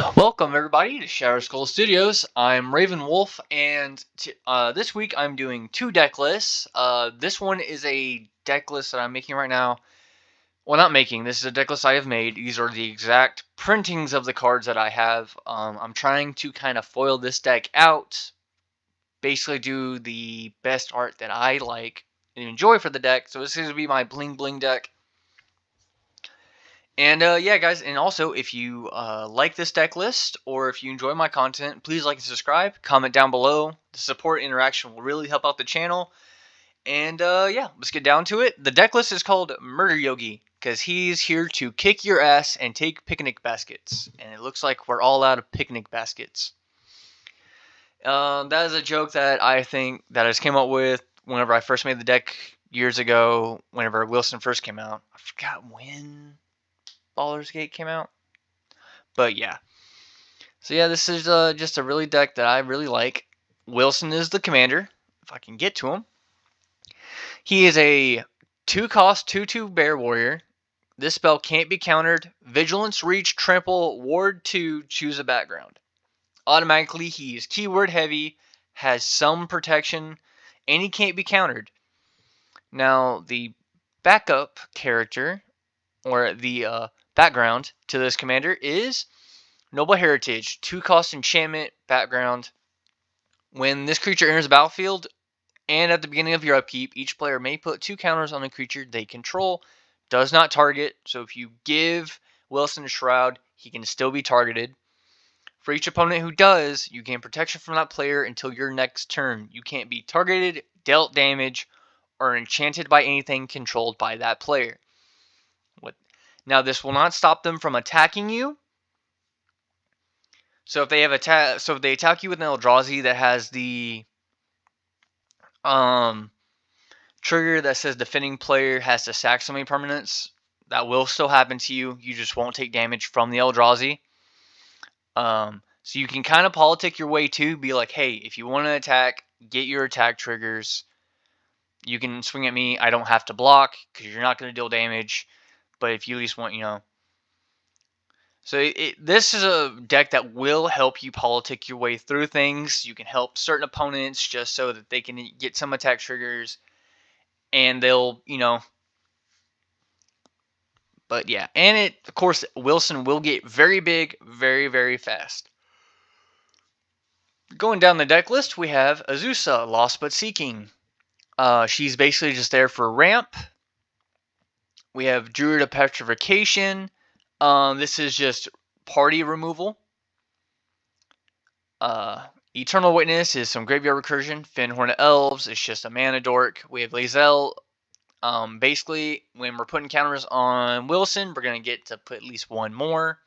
Welcome everybody to Shadow Skull Studios. I'm Raven Wolf, and this week I'm doing two deck lists. This one is a deck list that I'm making right now. Well, not making. This is a deck list I have made. These are the exact printings of the cards that I have. I'm trying to kind of foil this deck out, basically do the best art that I like and enjoy for the deck. So this is gonna be my bling bling deck. And yeah, guys, and also if you like this deck list or if you enjoy my content, please like and subscribe. Comment down below. The support interaction will really help out the channel. And yeah, let's get down to it. The deck list is called Murder Yogi because he's here to kick your ass and take picnic baskets. And it looks like we're all out of picnic baskets. That is a joke that I think that I just came up with whenever I first made the deck years ago, whenever Wilson first came out. I forgot when Baldur's Gate came out. But yeah. So yeah, this is just a really deck that I really like. Wilson is the commander, if I can get to him. He is a 2-cost 2/2 bear warrior. This spell can't be countered. Vigilance, reach, trample, ward 2, choose a background. Automatically, he is keyword heavy, has some protection, and he can't be countered. Now, the backup character, or the background to this commander is Noble Heritage, 2-cost enchantment, background. When this creature enters the battlefield, and at the beginning of your upkeep, each player may put 2 counters on a creature they control. Does not target, so if you give Wilson a Shroud, he can still be targeted. For each opponent who does, you gain protection from that player until your next turn. You can't be targeted, dealt damage, or enchanted by anything controlled by that player. Now, this will not stop them from attacking you. So if they attack you with an Eldrazi that has the trigger that says defending player has to sack so many permanents, that will still happen to you. You just won't take damage from the Eldrazi. So you can kind of politic your way too. Be like, hey, if you want to attack, get your attack triggers. You can swing at me. I don't have to block because you're not going to deal damage. But if you at least want, So this is a deck that will help you politic your way through things. You can help certain opponents just so that they can get some attack triggers. And they'll, But yeah, and of course, Wilson will get very big, very, very fast. Going down the deck list, we have Azusa, Lost But Seeking. She's basically just there for ramp. We have Druid of Petrification. This is just party removal. Eternal Witness is some graveyard recursion. Finhorn Elves is just a mana dork. We have Lae'zel. Basically, when we're putting counters on Wilson, we're going to get to put at least one more.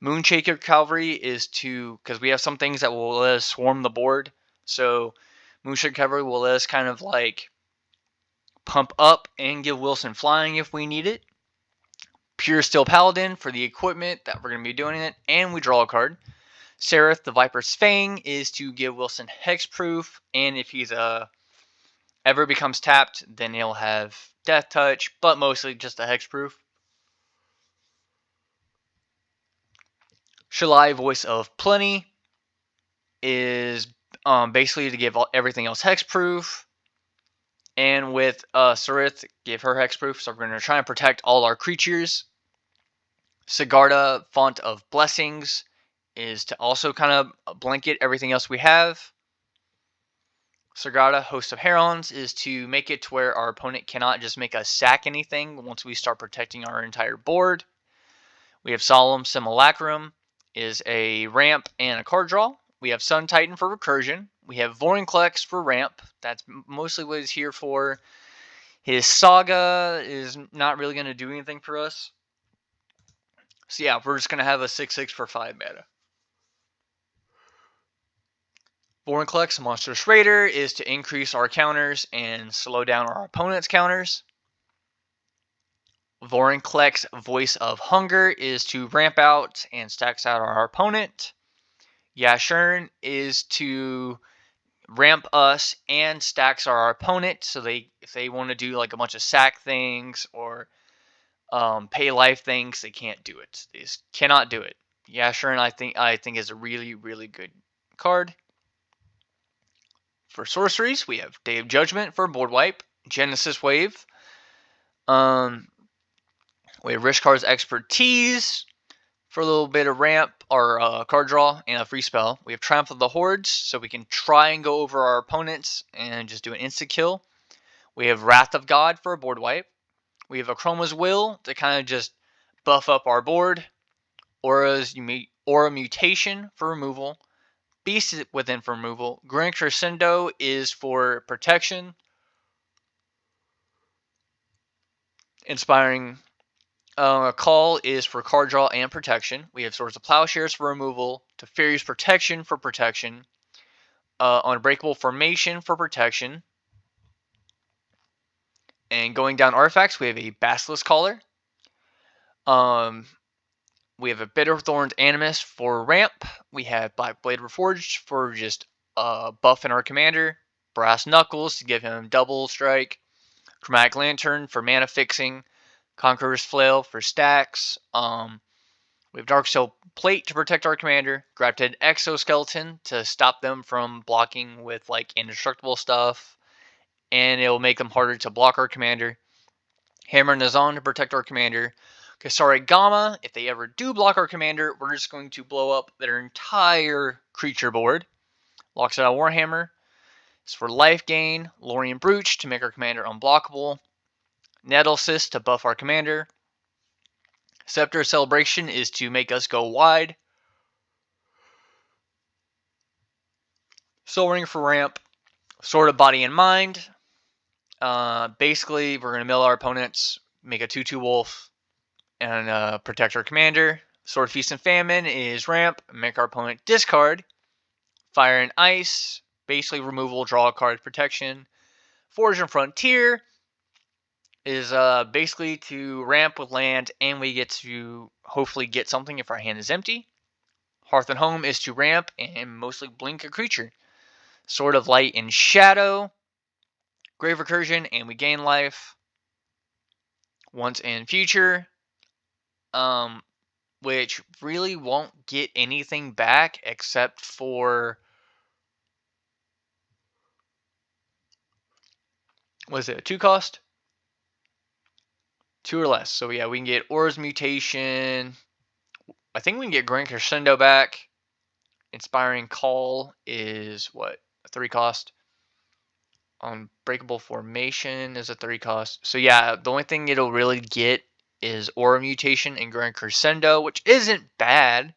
Moonshaker Cavalry is because we have some things that will let us swarm the board. So Moonshaker Cavalry will let us kind of like pump up and give Wilson flying if we need it. Pure Steel Paladin for the equipment that we're going to be doing it, and we draw a card. Sereth, the Viper's Fang, is to give Wilson hexproof, and if he's ever becomes tapped, then he'll have Death Touch, but mostly just a hexproof. Shalai, Voice of Plenty, is basically to give everything else hexproof. And with Sereth, give her hexproof, so we're going to try and protect all our creatures. Sigarda, Font of Blessings, is to also kind of blanket everything else we have. Sigarda, Host of Herons, is to make it to where our opponent cannot just make us sack anything once we start protecting our entire board. We have Solemn Simulacrum, is a ramp and a card draw. We have Sun Titan for recursion. We have Vorinclex for ramp. That's mostly what he's here for. His Saga is not really going to do anything for us. So yeah, we're just going to have a 6/6 for 5 mana. Vorinclex, Monstrous Raider, is to increase our counters and slow down our opponent's counters. Vorinclex, Voice of Hunger, is to ramp out and stacks out our opponent. Yashurn is to ramp us and stacks our opponent, so if they want to do like a bunch of sack things or pay life things, they can't do it. They just cannot do it. Yashurin, I think is a really, really good card. For sorceries, we have Day of Judgment for board wipe, Genesis Wave. We have Rishkar's Expertise for a little bit of ramp or card draw and a free spell. We have Triumph of the Hordes, so we can try and go over our opponents and just do an instant kill. We have Wrath of God for a board wipe. We have Akroma's Will to kind of just buff up our board. Aura Mutation for removal. Beast Within for removal. Grand Crescendo is for protection. Inspiring Call is for card draw and protection. We have Swords of Plowshares for removal. Teferi's Protection for protection. Unbreakable Formation for protection. And going down artifacts, we have a Basilisk Collar. We have a Bitterthorn's Animus for ramp. We have Black Blade Reforged for just buffing our commander. Brass Knuckles to give him double strike. Chromatic Lantern for mana fixing. Conqueror's Flail for stacks. We have Darksteel Plate to protect our commander. Grafted Exoskeleton to stop them from blocking with like indestructible stuff. And it will make them harder to block our commander. Hammer Nazan to protect our commander. Kasari Gamma, if they ever do block our commander, we're just going to blow up their entire creature board. Loxodile Warhammer is for life gain. Lorien Brooch to make our commander unblockable. Nettlecyst to buff our commander. Scepter Celebration is to make us go wide. Soul Ring for ramp. Sword of Body and Mind. Basically, we're going to mill our opponents, make a 2/2 wolf, and protect our commander. Sword Feast and Famine is ramp, make our opponent discard. Fire and Ice, basically removal, draw a card, protection. Forge and Frontier is basically to ramp with land, and we get to hopefully get something if our hand is empty. Hearth and Home is to ramp and mostly blink a creature. Sword of Light and Shadow, Grave Recursion, and we gain life. Once and Future, which really won't get anything back except for, was it a 2 cost? 2 or less. So yeah, we can get Aura's Mutation. I think we can get Grand Crescendo back. Inspiring Call is what? A 3 cost. Unbreakable Formation is a 3 cost. So yeah, the only thing it'll really get is Aura Mutation and Grand Crescendo, which isn't bad.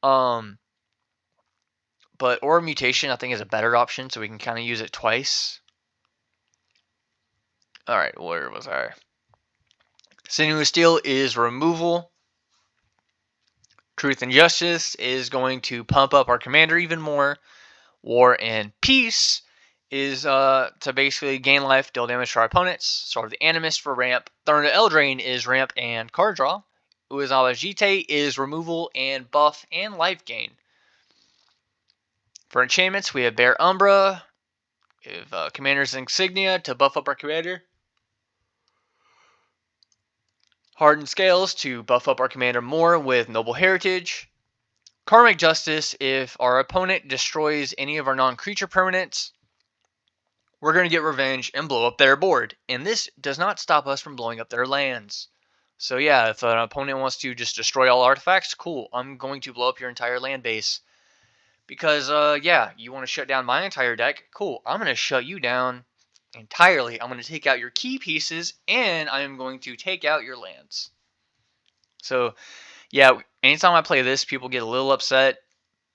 But Aura Mutation I think is a better option, so we can kind of use it twice. Alright, where was I? Sinew of Steel is removal. Truth and Justice is going to pump up our commander even more. War and Peace is to basically gain life, deal damage to our opponents. Sword of the Animus for ramp. Thorn of Eldraine is ramp and card draw. Uezawa Jite is removal and buff and life gain. For enchantments, we have Bear Umbra. We have Commander's Insignia to buff up our commander. Hardened Scales to buff up our commander more with Noble Heritage. Karmic Justice, if our opponent destroys any of our non-creature permanents, we're going to get revenge and blow up their board. And this does not stop us from blowing up their lands. So yeah, if an opponent wants to just destroy all artifacts, cool, I'm going to blow up your entire land base. Because, yeah, you want to shut down my entire deck, cool, I'm going to shut you down entirely. I'm going to take out your key pieces, and I'm going to take out your lands. So, yeah, anytime I play this, people get a little upset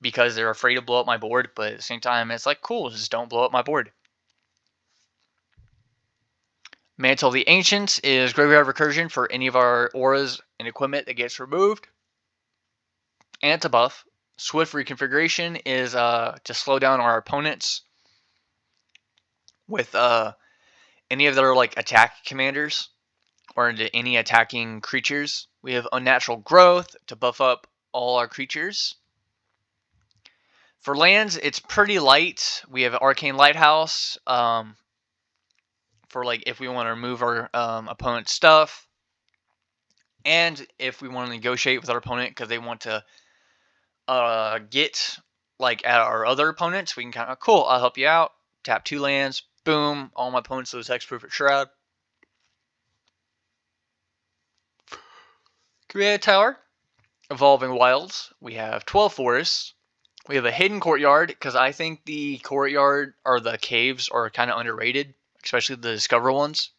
because they're afraid to blow up my board, but at the same time, it's like, cool, just don't blow up my board. Mantle of the Ancients is Graveyard Recursion for any of our auras and equipment that gets removed. And it's a buff. Swift Reconfiguration is to slow down our opponents with any of their like attack commanders or into any attacking creatures. We have Unnatural Growth to buff up all our creatures. For lands, it's pretty light. We have Arcane Lighthouse for like if we want to remove our opponent's stuff, and if we want to negotiate with our opponent because they want to get like at our other opponents, we can kind of, cool, I'll help you out. Tap 2 lands, boom, all my opponents lose hexproof at Shroud. Create a tower, Evolving Wilds. We have 12 forests. We have a hidden courtyard, because I think the courtyard or the caves are kind of underrated, especially the Discover ones.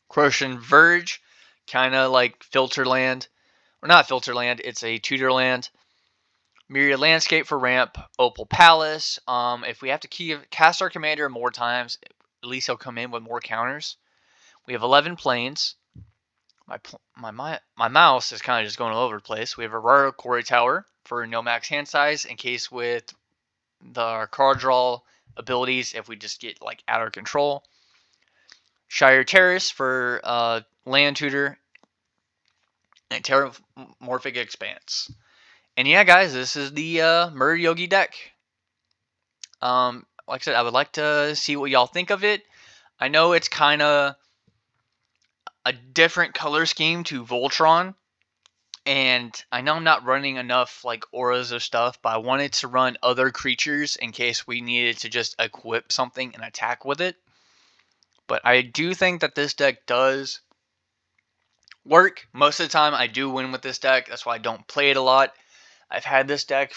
Croatian Verge, kind of like filter land. Or not filter land, it's a tutor land. Myriad Landscape for ramp. Opal Palace. If we have to cast our commander more times, at least he'll come in with more counters. We have 11 planes. My mouse is kind of just going all over the place. We have a Raro Quarry Tower for no max hand size in case with the card draw abilities if we just get like out of control. Shire Terrace for land tutor. And Terramorphic Expanse. And yeah, guys, this is the Murder Yogi deck. Like I said, I would like to see what y'all think of it. I know it's kind of a different color scheme to Voltron, and I know I'm not running enough like auras or stuff, but I wanted to run other creatures in case we needed to just equip something and attack with it. But I do think that this deck does work. Most of the time I do win with this deck. That's why I don't play it a lot. I've had this deck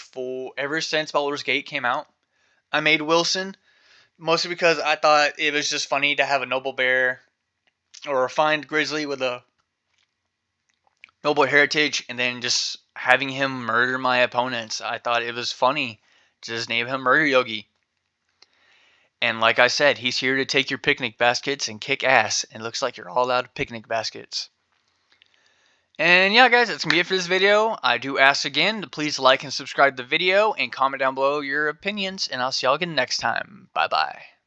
ever since Baldur's Gate came out. I made Wilson mostly because I thought it was just funny to have a Noble Bear or a Refined Grizzly with a Noble Heritage and then just having him murder my opponents. I thought it was funny to just name him Murder Yogi. And like I said, he's here to take your picnic baskets and kick ass. It looks like you're all out of picnic baskets. And yeah, guys, that's going to be it for this video. I do ask again to please like and subscribe the video and comment down below your opinions. And I'll see y'all again next time. Bye-bye.